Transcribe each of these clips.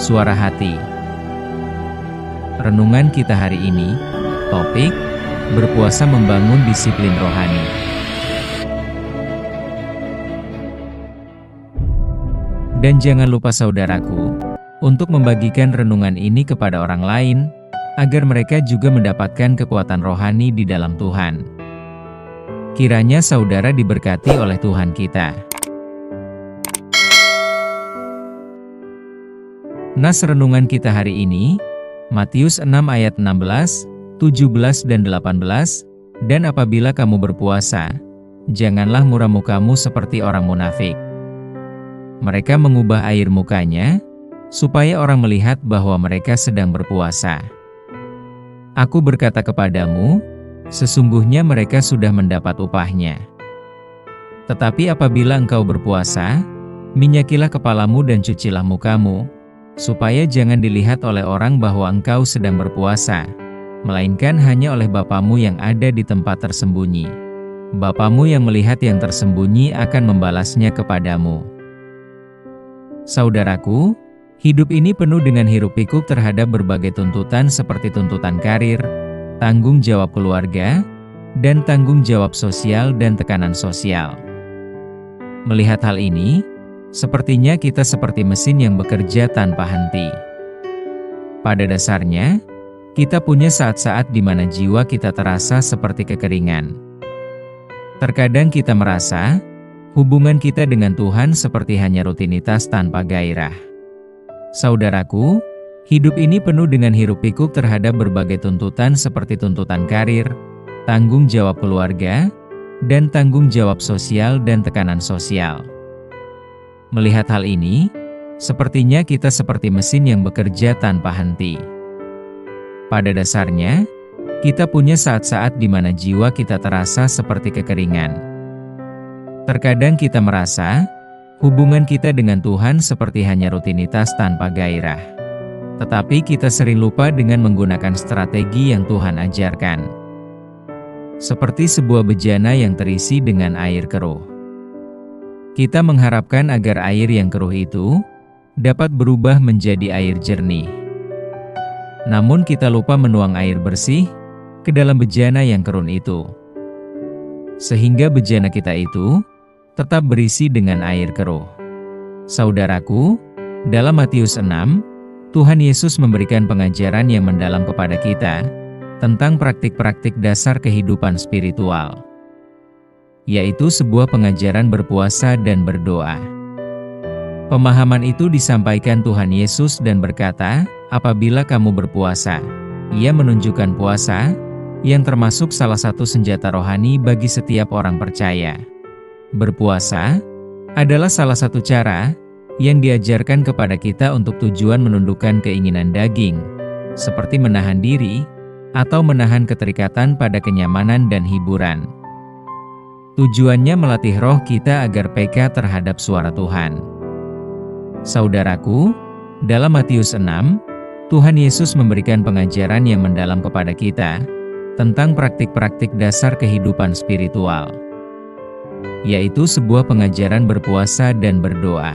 Suara Hati. Renungan kita hari ini, topik, berpuasa membangun disiplin rohani. Dan jangan lupa saudaraku, untuk membagikan renungan ini kepada orang lain, agar mereka juga mendapatkan kekuatan rohani di dalam Tuhan. Kiranya saudara diberkati oleh Tuhan kita. Nas renungan kita hari ini, Matius 6 ayat 16, 17 dan 18, dan apabila kamu berpuasa, janganlah muram mukamu seperti orang munafik. Mereka mengubah air mukanya, supaya orang melihat bahwa mereka sedang berpuasa. Aku berkata kepadamu, sesungguhnya mereka sudah mendapat upahnya. Tetapi apabila engkau berpuasa, minyakilah kepalamu dan cucilah mukamu, supaya jangan dilihat oleh orang bahwa engkau sedang berpuasa, melainkan hanya oleh Bapamu yang ada di tempat tersembunyi. Bapamu yang melihat yang tersembunyi akan membalasnya kepadamu. Saudaraku, hidup ini penuh dengan hiruk-pikuk terhadap berbagai tuntutan seperti tuntutan karir, tanggung jawab keluarga, dan tanggung jawab sosial dan tekanan sosial. Melihat hal ini, sepertinya kita seperti mesin yang bekerja tanpa henti. Pada dasarnya, kita punya saat-saat di mana jiwa kita terasa seperti kekeringan. Terkadang kita merasa, hubungan kita dengan Tuhan seperti hanya rutinitas tanpa gairah. Saudaraku, hidup ini penuh dengan hiruk-pikuk terhadap berbagai tuntutan seperti tuntutan karir, tanggung jawab keluarga, dan tanggung jawab sosial dan tekanan sosial. Melihat hal ini, sepertinya kita seperti mesin yang bekerja tanpa henti. Pada dasarnya, kita punya saat-saat di mana jiwa kita terasa seperti kekeringan. Terkadang kita merasa, hubungan kita dengan Tuhan seperti hanya rutinitas tanpa gairah. Tetapi kita sering lupa dengan menggunakan strategi yang Tuhan ajarkan. Seperti sebuah bejana yang terisi dengan air keruh. Kita mengharapkan agar air yang keruh itu dapat berubah menjadi air jernih. Namun kita lupa menuang air bersih ke dalam bejana yang keruh itu. Sehingga bejana kita itu tetap berisi dengan air keruh. Saudaraku, dalam Matius 6, Tuhan Yesus memberikan pengajaran yang mendalam kepada kita tentang praktik-praktik dasar kehidupan spiritual, yaitu sebuah pengajaran berpuasa dan berdoa. Pemahaman itu disampaikan Tuhan Yesus dan berkata, apabila kamu berpuasa, Ia menunjukkan puasa, yang termasuk salah satu senjata rohani bagi setiap orang percaya. Berpuasa adalah salah satu cara yang diajarkan kepada kita untuk tujuan menundukkan keinginan daging, seperti menahan diri, atau menahan keterikatan pada kenyamanan dan hiburan. Tujuannya melatih roh kita agar peka terhadap suara Tuhan. Saudaraku, dalam Matius 6, Tuhan Yesus memberikan pengajaran yang mendalam kepada kita tentang praktik-praktik dasar kehidupan spiritual, yaitu sebuah pengajaran berpuasa dan berdoa.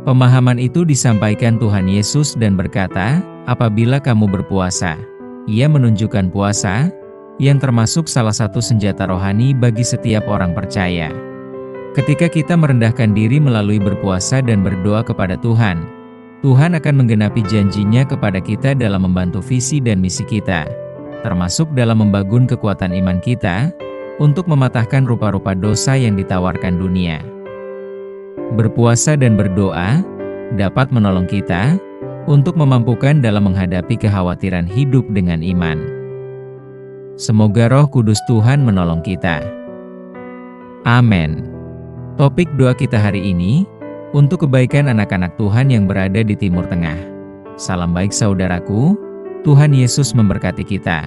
Pemahaman itu disampaikan Tuhan Yesus dan berkata, apabila kamu berpuasa, Ia menunjukkan puasa, yang termasuk salah satu senjata rohani bagi setiap orang percaya. Ketika kita merendahkan diri melalui berpuasa dan berdoa kepada Tuhan, Tuhan akan menggenapi janji-Nya kepada kita dalam membantu visi dan misi kita, termasuk dalam membangun kekuatan iman kita, untuk mematahkan rupa-rupa dosa yang ditawarkan dunia. Berpuasa dan berdoa dapat menolong kita untuk memampukan dalam menghadapi kekhawatiran hidup dengan iman. Semoga Roh Kudus Tuhan menolong kita. Amin. Topik doa kita hari ini, untuk kebaikan anak-anak Tuhan yang berada di Timur Tengah. Salam baik saudaraku, Tuhan Yesus memberkati kita.